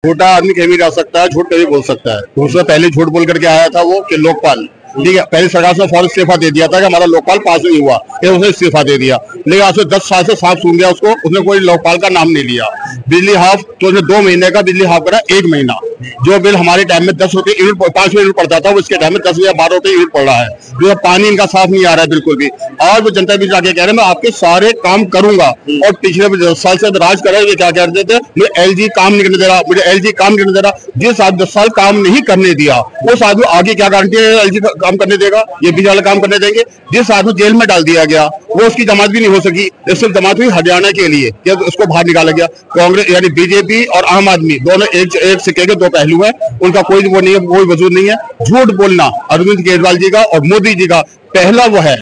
छोटा आदमी कहीं भी जा सकता है, झूठ कभी बोल सकता है। तो उससे पहले झूठ बोल करके आया था वो कि लोकपाल, ठीक है, पहले सरकार से फौरन इस्तीफा दे दिया था कि हमारा लोकपाल पास नहीं हुआ, फिर उसने इस्तीफा दे दिया। लेकिन आज से 10 साल से साफ सुन गया उसको, उसने कोई लोकपाल का नाम नहीं लिया। बिजली हाफ तो उसने 2 महीने का बिजली हाफ करा, 1 महीना। जो बिल हमारे टाइम में 10 रुपए यूनिट 5 यूनिट पड़ता था, वो इसके टाइम में 10 या 12 रुपए यूनिट पड़ रहा है। जो पानी इनका साफ नहीं आ रहा है बिल्कुल भी। और वो जनता भी जाके कह रहे हैं मैं आपके सारे काम करूंगा। और पिछले 10 साल से राज कर रहे हैं, क्या कहते थे, मुझे LG काम नहीं करने दे रहा, मुझे LG काम नहीं करने दे रहा। जिस आदमी 10 साल काम नहीं करने दिया, उस आदमी आगे क्या गारंटी है LG काम करने देगा, ये बीच वाले काम करने देंगे। जिस आदमी जेल में डाल दिया गया, वो उसकी जमात भी नहीं हो सकी। सिर्फ जमात हुई हरियाणा के लिए कि उसको बाहर निकाला गया। कांग्रेस यानी बीजेपी और आम आदमी दोनों एक सिक्के के 2 पहलू है, उनका कोई वो नहीं है, कोई वजूद नहीं है। झूठ बोलना अरविंद केजरीवाल जी का और मोदी जी का पहला वो है।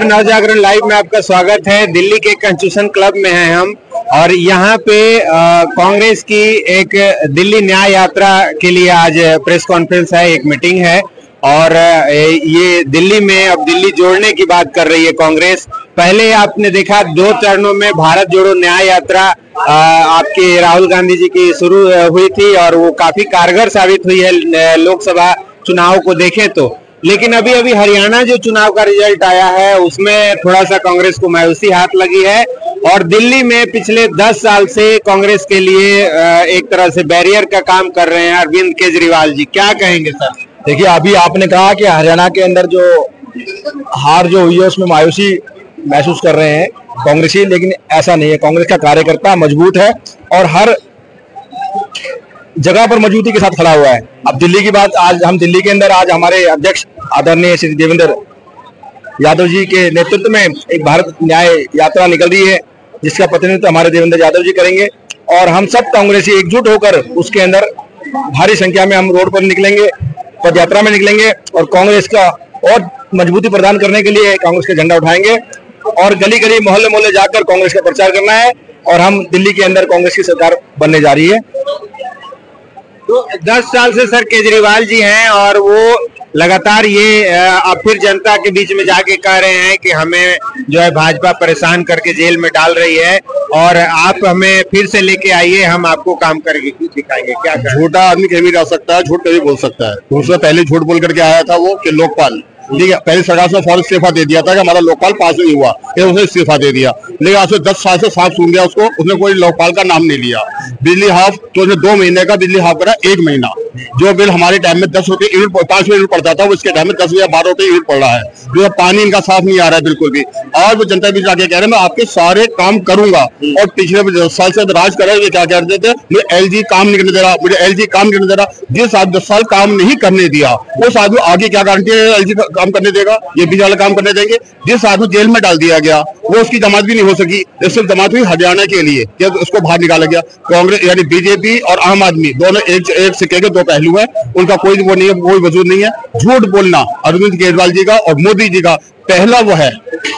नवजागरण लाइव में आपका स्वागत है। दिल्ली के कंस्टिट्यूशन क्लब में हैं हम, और यहाँ पे कांग्रेस की एक दिल्ली न्याय यात्रा के लिए आज प्रेस कॉन्फ्रेंस है, एक मीटिंग है। और ये दिल्ली में अब दिल्ली जोड़ने की बात कर रही है कांग्रेस। पहले आपने देखा 2 चरणों में भारत जोड़ो न्याय यात्रा आपके राहुल गांधी जी की शुरू हुई थी, और वो काफी कारगर साबित हुई है लोकसभा चुनाव को देखें तो। लेकिन अभी अभी हरियाणा जो चुनाव का रिजल्ट आया है, उसमें थोड़ा सा कांग्रेस को मायूसी हाथ लगी है। और दिल्ली में पिछले 10 साल से कांग्रेस के लिए एक तरह से बैरियर का काम कर रहे हैं अरविंद केजरीवाल जी। क्या कहेंगे सर? देखिए, अभी आपने कहा कि हरियाणा के अंदर जो हार जो हुई है उसमें मायूसी महसूस कर रहे हैं कांग्रेसी, लेकिन ऐसा नहीं है। कांग्रेस का कार्यकर्ता मजबूत है और हर जगह पर मजबूती के साथ खड़ा हुआ है। अब दिल्ली की बात, आज हम दिल्ली के अंदर आज हमारे अध्यक्ष आदरणीय श्री देवेंद्र यादव जी के नेतृत्व में एक भारत न्याय यात्रा निकल रही है, जिसका प्रतिनिधित्व हमारे देवेंद्र यादव जी करेंगे। और हम सब कांग्रेसी एकजुट होकर उसके अंदर भारी संख्या में हम रोड पर निकलेंगे, पद यात्रा में निकलेंगे, और कांग्रेस का और मजबूती प्रदान करने के लिए कांग्रेस का झंडा उठाएंगे और गली गली मोहल्ले मोहल्ले जाकर कांग्रेस का प्रचार करना है। और हम दिल्ली के अंदर कांग्रेस की सरकार बनने जा रही है। तो 10 साल से सर केजरीवाल जी हैं, और वो लगातार ये अब फिर जनता के बीच में जाके कह रहे हैं कि हमें जो है भाजपा परेशान करके जेल में डाल रही है, और आप हमें फिर से लेके आइए, हम आपको काम करके दिखाएंगे। क्या छोटा आदमी कहीं भी जा सकता है, झूठ कभी बोल सकता है। तो उससे पहले झूठ बोल करके आया था वो कि लोकपाल, ठीक है, पहले सरकार से फौरन इस्तीफा दे दिया था कि हमारा लोकपाल पास नहीं हुआ, फिर उसने इस्तीफा दे दिया। लेकिन आज से 10 साल से साफ सुन गया उसको, उसने कोई लोकपाल का नाम नहीं लिया। बिजली हाफ तो उसने 2 महीने का बिजली हाफ करा, 1 महीना। जो बिल हमारे टाइम में 10 रुपए यूनिट 5 यूनिट पड़ता था, वो इसके टाइम में 10 या 12 रुपए यूनिट पड़ रहा है। जो पानी इनका साफ नहीं आ रहा है बिल्कुल भी। और वो जनता भी जाके कह रहे हैं मैं आपके सारे काम करूंगा। और पिछले 10 साल से राज कर रहे हैं, क्या कहते थे, मुझे LG काम नहीं करने दे रहा, मुझे LG काम नहीं करने दे रहा। जिस आदमी 10 साल काम नहीं करने दिया, उस आदमी आगे क्या गारंटी है LG काम करने देगा, ये बीच वाले काम करने देंगे। जिस आदमी जेल में डाल दिया गया, वो उसकी जमात भी नहीं हो सकी। सिर्फ जमात हुई हरियाणा के लिए कि उसको बाहर निकाला गया। कांग्रेस यानी बीजेपी और आम आदमी दोनों एक सिक्के के 2 पहलू है, उनका कोई वो नहीं है, कोई वजूद नहीं है। झूठ बोलना अरविंद केजरीवाल जी का और मोदी जी का पहला वो है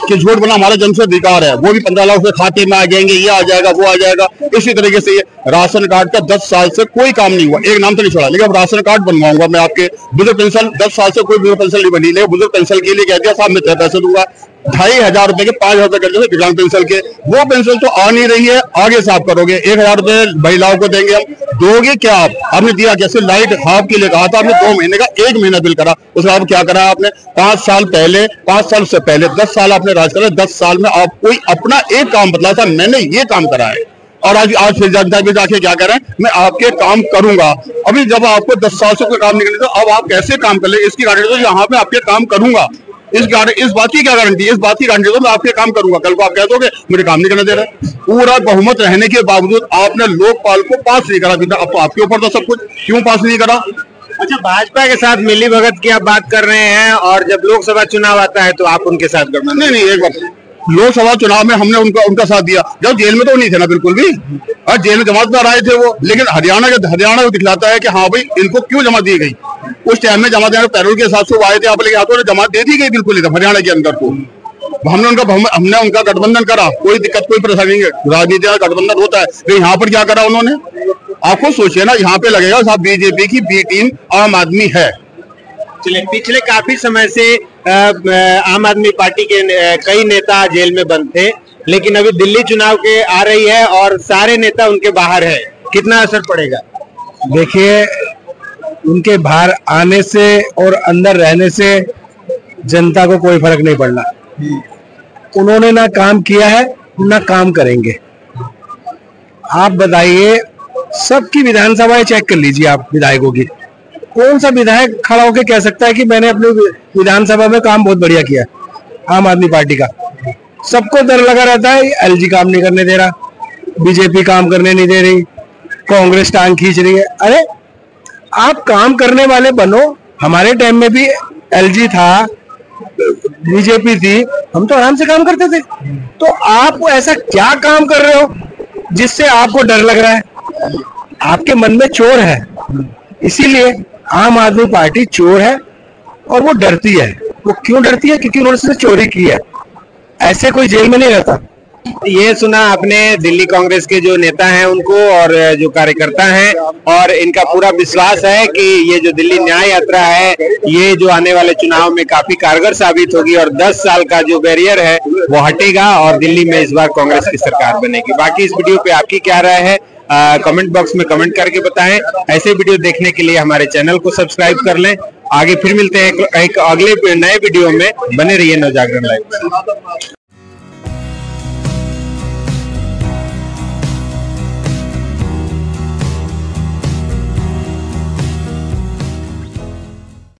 कि झूठ बोलना हमारा जन्म से अधिकार है। वो भी 15 लाख के खाते में आ जाएंगे, ये आ जाएगा, वो आ जाएगा। इसी तरीके से ये राशन कार्ड का 10 साल से कोई काम नहीं हुआ, एक नाम तो नहीं छोड़ा। लेकिन अब राशन कार्ड बनवाऊंगा मैं आपके। बुजुर्ग पेंशन 10 साल से कोई बुजुर्ग पेंशन नहीं बनी, लेकिन बुजुर्ग पेंशन के लिए कह दिया साहब मैं तय पैसे दूंगा। 2500 रुपए के 5000 रुपए कर देते दिव्यांग पेंशन के। वो पेंशन तो आ नहीं रही है, आगे से आप करोगे। 1000 रुपए महिलाओं को देंगे हम। दोगे क्या आप? आपने दिया कैसे? लाइट हाफ के लिए कहा था आपने, 2 महीने का 1 महीना बिल करा। उसके बाद क्या करा आपने? 5 साल पहले, 5 साल से पहले 10 साल आपने राज करा। 10 साल में आप कोई अपना एक काम बदला था, मैंने ये काम करा है। और आज फिर जनता भी जाके क्या कर रहे हैं, मैं आपके काम करूंगा। अभी जब आपको 10 साल से कोई काम नहीं करने, तो अब आप कैसे काम कर ले? इसकी गारंटी तो यहाँ पे आपके काम करूंगा। इस बात की क्या गारंटी? इस बात की गारंटी तो मैं आपके काम करूंगा। कल को आप कह दोगे मुझे काम नहीं करने दे रहे। पूरा बहुमत रहने के बावजूद आपने लोकपाल को पास नहीं करा। अब तो आपके ऊपर तो सब कुछ, क्यों पास नहीं करा? अच्छा, भाजपा के साथ मिली भगत की आप बात कर रहे हैं, और जब लोकसभा चुनाव आता है तो आप उनके साथ गठबंधन? नहीं, एक बात, लोकसभा चुनाव में हमने उनका साथ दिया जब जेल में तो नहीं थे ना बिल्कुल भी। और जेल में जमात में आए थे वो। लेकिन हरियाणा को दिखलाता है कि हाँ भाई इनको क्यों जमात दी गई। उस टाइम में जमात देने पैरोल के हिसाब से वो आए थे, आप लेके हाथों ने जमात दे दी गई बिल्कुल हरियाणा के अंदर को। हमने उनका गठबंधन करा, कोई दिक्कत कोई परेशानी नहीं है। राजनीति का गठबंधन होता है, लेकिन यहाँ पर क्या करा उन्होंने? आपको सोचिए ना, यहाँ पे लगेगा साहब बीजेपी की बी टीम आम आदमी है, चलिए, पिछले काफी समय से आम आदमी पार्टी के कई नेता जेल में बंद थे, लेकिन अभी दिल्ली चुनाव के आ रही है और सारे नेता उनके बाहर है, कितना असर पड़ेगा? देखिए, उनके बाहर आने से और अंदर रहने से जनता को कोई फर्क नहीं पड़ना। उन्होंने ना काम किया है ना काम करेंगे। आप बताइए, सबकी विधानसभाएं चेक कर लीजिए आप विधायकों की, कौन सा विधायक खड़ा होकर कह सकता है कि मैंने अपनी विधानसभा में काम बहुत बढ़िया किया? आम आदमी पार्टी का सबको डर लगा रहता है, एलजी काम नहीं करने दे रहा, बीजेपी काम करने नहीं दे रही, कांग्रेस टांग खींच रही है। अरे आप काम करने वाले बनो। हमारे टाइम में भी एलजी था, बीजेपी थी, हम तो आराम से काम करते थे। तो आप ऐसा क्या काम कर रहे हो जिससे आपको डर लग रहा है? आपके मन में चोर है, इसीलिए आम आदमी पार्टी चोर है और वो डरती है। वो क्यों डरती है? क्योंकि उन्होंने चोरी की है। ऐसे कोई जेल में नहीं रहता। ये सुना आपने दिल्ली कांग्रेस के जो नेता हैं उनको और जो कार्यकर्ता हैं, और इनका पूरा विश्वास है कि ये जो दिल्ली न्याय यात्रा है ये जो आने वाले चुनाव में काफी कारगर साबित होगी और 10 साल का जो बैरियर है वो हटेगा और दिल्ली में इस बार कांग्रेस की सरकार बनेगी। बाकी इस वीडियो पे आपकी क्या राय है कमेंट बॉक्स में कमेंट करके बताएं। ऐसे वीडियो देखने के लिए हमारे चैनल को सब्सक्राइब कर लें। आगे फिर मिलते हैं एक अगले नए वीडियो में। बने रहिए नवजागरण लाइव।